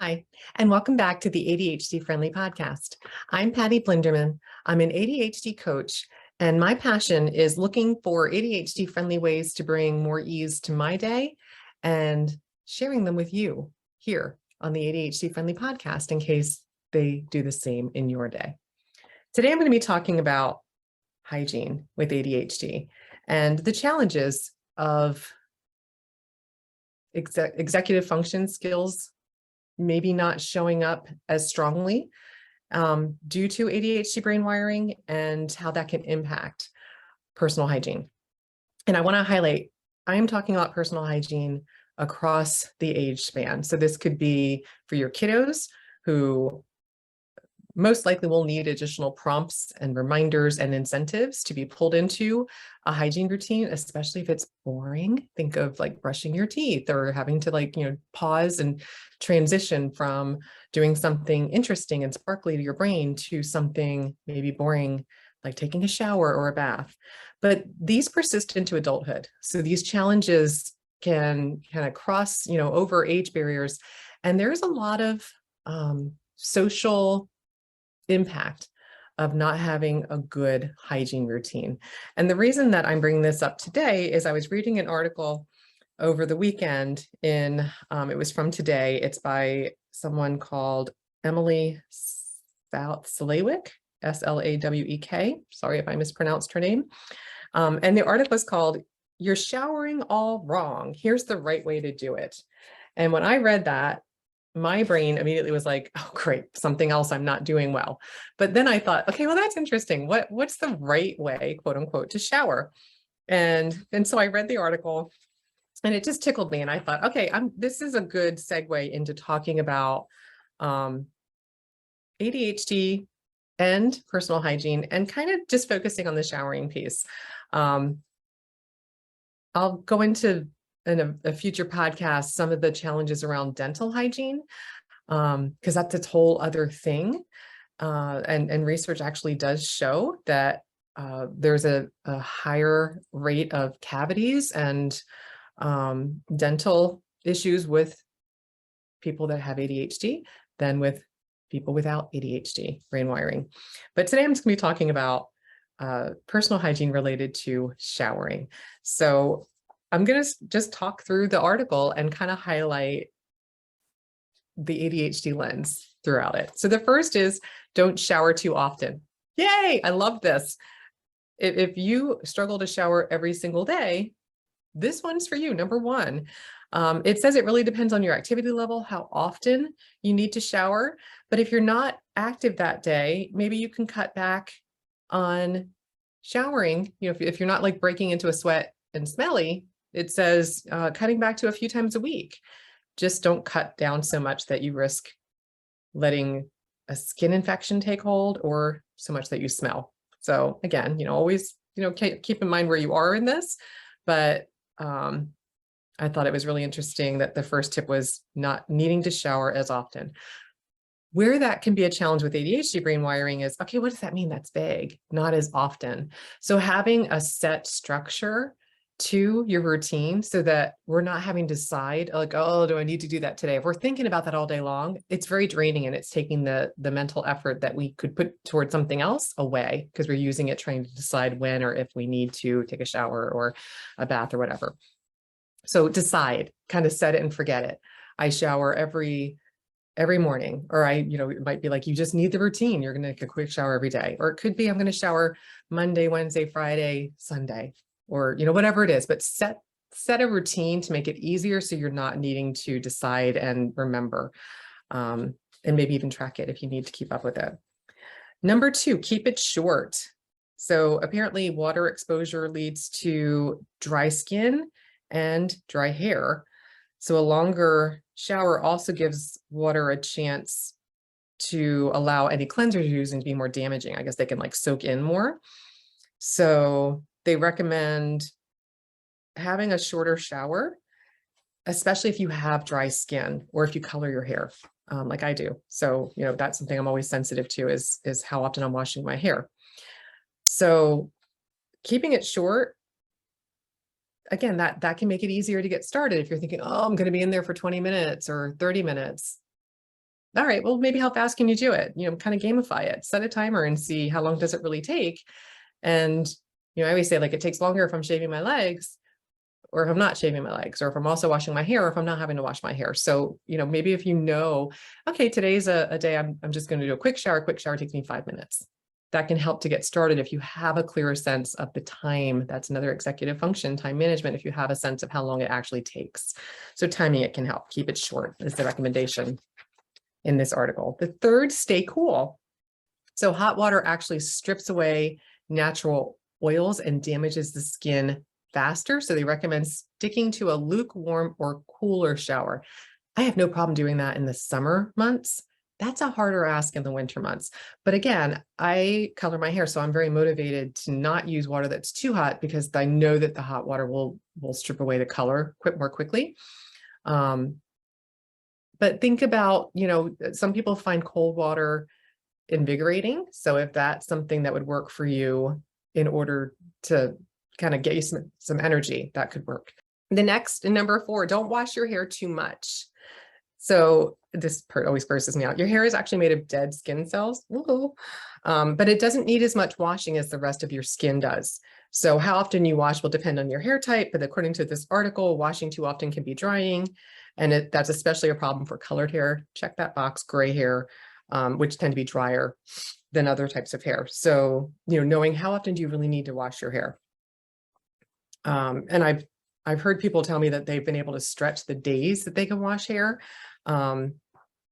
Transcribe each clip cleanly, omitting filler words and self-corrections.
Hi, and welcome back to the ADHD Friendly podcast. I'm Patty Blinderman. I'm an ADHD coach, and my passion is looking for ADHD friendly ways to bring more ease to my day and sharing them with you here on the ADHD Friendly podcast in case they do the same in your day. Today, I'm going to be talking about hygiene with ADHD and the challenges of executive function skills maybe not showing up as strongly due to ADHD brain wiring and how that can impact personal hygiene. And I want to highlight, I am talking about personal hygiene across the age span. So this could be for your kiddos who most likely will need additional prompts and reminders and incentives to be pulled into a hygiene routine, especially if it's boring. Think of like brushing your teeth or having to pause and transition from doing something interesting and sparkly to your brain to something maybe boring, like taking a shower or a bath. But these persist into adulthood. So these challenges can kind of cross, over age barriers. And there's a lot of social impact of not having a good hygiene routine. And the reason that I'm bringing this up today is I was reading an article over the weekend it was from Today. It's by someone called Emily Slawek, Slawek. Sorry if I mispronounced her name. And the article is called, "You're Showering All Wrong. Here's the Right Way to Do It." And when I read that, my brain immediately was like, oh, great, something else I'm not doing well. But then I thought, okay, well, that's interesting. What's the right way, quote unquote, to shower? And so I read the article and it just tickled me. And I thought, okay, this is a good segue into talking about ADHD and personal hygiene and kind of just focusing on the showering piece. I'll go into in a future podcast some of the challenges around dental hygiene, because that's a whole other thing. And research actually does show that there's a higher rate of cavities and dental issues with people that have ADHD than with people without ADHD brain wiring. But today I'm just going to be talking about personal hygiene related to showering. So I'm going to just talk through the article and kind of highlight the ADHD lens throughout it. So the first is don't shower too often. Yay, I love this. If you struggle to shower every single day, this one's for you, number one. It says it really depends on your activity level, how often you need to shower. But if you're not active that day, maybe you can cut back on showering. If you're not like breaking into a sweat and smelly, it says cutting back to a few times a week. Just don't cut down so much that you risk letting a skin infection take hold or so much that you smell. So again, always, keep in mind where you are in this. But I thought it was really interesting that the first tip was not needing to shower as often. Where that can be a challenge with ADHD brain wiring is, okay, what does that mean? That's vague, not as often. So having a set structure to your routine so that we're not having to decide like, oh, do I need to do that today? If we're thinking about that all day long, it's very draining and it's taking the mental effort that we could put towards something else away because we're using it trying to decide when or if we need to take a shower or a bath or whatever. So decide, kind of set it and forget it. I shower every morning, or it might be like, you just need the routine. You're going to take a quick shower every day. Or it could be, I'm going to shower Monday, Wednesday, Friday, Sunday, or, whatever it is, but set a routine to make it easier. So you're not needing to decide and remember, and maybe even track it if you need to keep up with it. Number two, keep it short. So apparently water exposure leads to dry skin and dry hair. So a longer shower also gives water a chance to allow any cleansers you're using to be more damaging. I guess they can soak in more. So they recommend having a shorter shower, especially if you have dry skin or if you color your hair, like I do. So, that's something I'm always sensitive to is how often I'm washing my hair. So keeping it short, again, that can make it easier to get started. If you're thinking, oh, I'm going to be in there for 20 minutes or 30 minutes, all right, well, maybe how fast can you do it? Kind of gamify it, set a timer and see how long does it really take. And, I always say, like, it takes longer if I'm shaving my legs, or if I'm not shaving my legs, or if I'm also washing my hair, or if I'm not having to wash my hair. So, maybe if okay, today's a day I'm just going to do a quick shower. Quick shower takes me 5 minutes. That can help to get started if you have a clearer sense of the time. That's another executive function, time management, if you have a sense of how long it actually takes. So timing it can help. Keep it short is the recommendation in this article. The third, stay cool. So hot water actually strips away natural oils and damages the skin faster. So they recommend sticking to a lukewarm or cooler shower. I have no problem doing that in the summer months. That's a harder ask in the winter months. But again, I color my hair, so I'm very motivated to not use water that's too hot, because I know that the hot water will strip away the color more quickly. But think about, some people find cold water invigorating. So if that's something that would work for you in order to kind of get you some energy, that could work. The next, number 4, don't wash your hair too much. So this part always grosses me out. Your hair is actually made of dead skin cells, but it doesn't need as much washing as the rest of your skin does. So how often you wash will depend on your hair type, but according to this article, washing too often can be drying, and that's especially a problem for colored hair. Check that box. Gray hair, which tend to be drier than other types of hair. So, knowing how often do you really need to wash your hair. And I've heard people tell me that they've been able to stretch the days that they can wash hair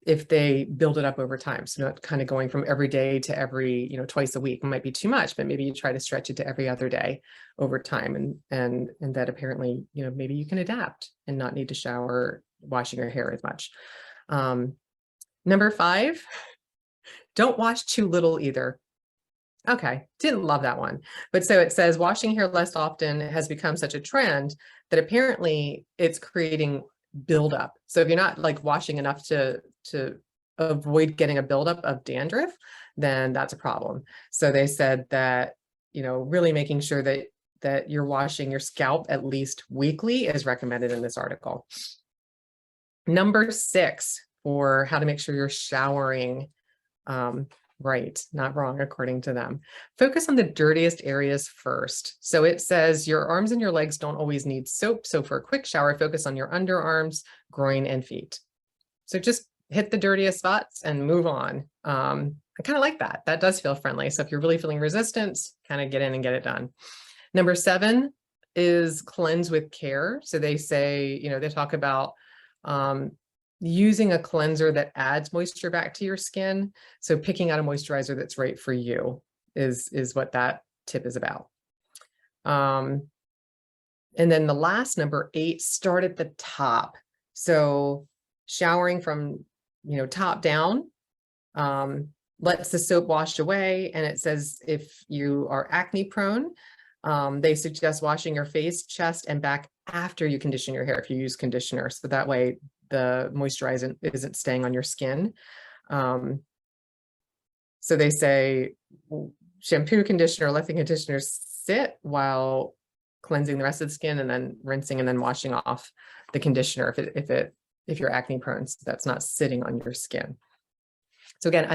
if they build it up over time. So not kind of going from every day to every, twice a week might be too much, but maybe you try to stretch it to every other day over time. And that apparently, maybe you can adapt and not need to shower washing your hair as much. Number 5, don't wash too little either. Okay, didn't love that one. But so it says washing hair less often has become such a trend that apparently it's creating buildup. So if you're not like washing enough to avoid getting a buildup of dandruff, then that's a problem. So they said that, really making sure that you're washing your scalp at least weekly is recommended in this article. Number 6, for how to make sure you're showering right, not wrong, according to them. Focus on the dirtiest areas first. So it says your arms and your legs don't always need soap. So for a quick shower, focus on your underarms, groin, and feet. So just hit the dirtiest spots and move on. I kind of like that. That does feel friendly. So if you're really feeling resistance, kind of get in and get it done. Number 7 is cleanse with care. So they say, they talk about using a cleanser that adds moisture back to your skin. So picking out a moisturizer that's right for you is what that tip is about. And then the last, number 8, start at the top. So showering from, top down, lets the soap wash away. And it says if you are acne prone, they suggest washing your face, chest, and back after you condition your hair if you use conditioner. So that way the moisturizer isn't staying on your skin. So they say shampoo, conditioner, let the conditioner sit while cleansing the rest of the skin, and then rinsing and then washing off the conditioner if you're acne prone, so that's not sitting on your skin. So again,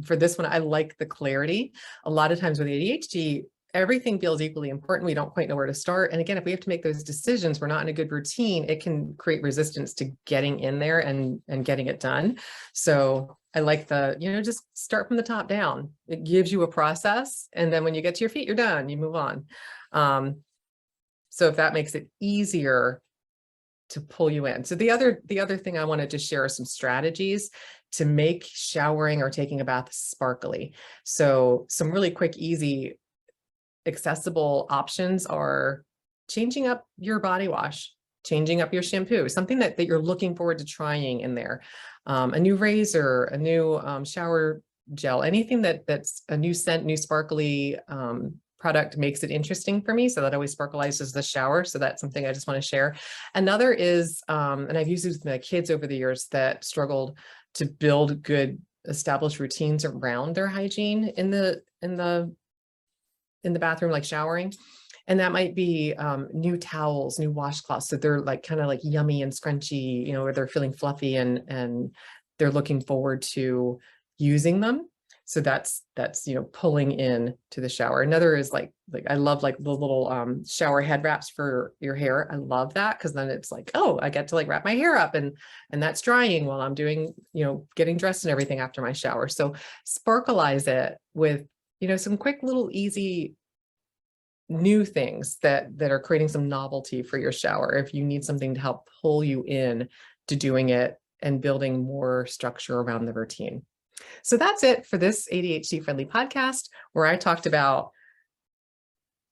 for this one, I like the clarity. A lot of times with ADHD, everything feels equally important. We don't quite know where to start. And again, if we have to make those decisions, we're not in a good routine, it can create resistance to getting in there and getting it done. So I like just start from the top down. It gives you a process. And then when you get to your feet, you're done, you move on. So if that makes it easier to pull you in. So the other thing I wanted to share are some strategies to make showering or taking a bath sparkly. So some really quick, easy, accessible options are changing up your body wash, changing up your shampoo, something that you're looking forward to trying in there. A new razor, a new shower gel, anything that's a new scent, new sparkly product makes it interesting for me. So that always sparkleizes the shower. So that's something I just want to share. Another is, and I've used this with my kids over the years that struggled to build good established routines around their hygiene in the bathroom, like showering. And that might be new towels, new washcloths. So they're like kind of like yummy and scrunchy, where they're feeling fluffy and they're looking forward to using them. So that's, pulling in to the shower. Another is like I love like the little shower head wraps for your hair. I love that, because then it's like, oh, I get to like wrap my hair up and that's drying while I'm doing, getting dressed and everything after my shower. So sparkleize it with, some quick little easy new things that are creating some novelty for your shower, if you need something to help pull you in to doing it and building more structure around the routine. So that's it for this ADHD friendly podcast, where I talked about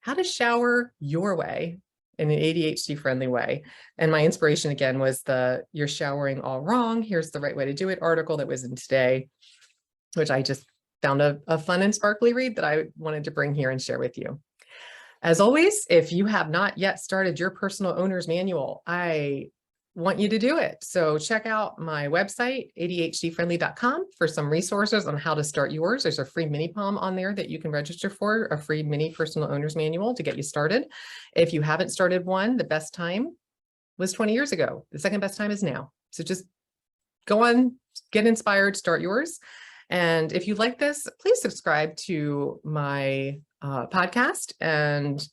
how to shower your way in an ADHD friendly way. And my inspiration again was the "You're showering all wrong, here's the right way to do it" article that was in Today, which I just found a fun and sparkly read that I wanted to bring here and share with you. As always, if you have not yet started your personal owner's manual, I want you to do it. So check out my website, adhdfriendly.com, for some resources on how to start yours. There's a free mini POM on there that you can register for, a free mini personal owner's manual to get you started. If you haven't started one, the best time was 20 years ago. The second best time is now. So just go on, get inspired, start yours. And if you like this, please subscribe to my podcast and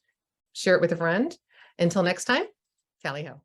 share it with a friend. Until next time, tally ho.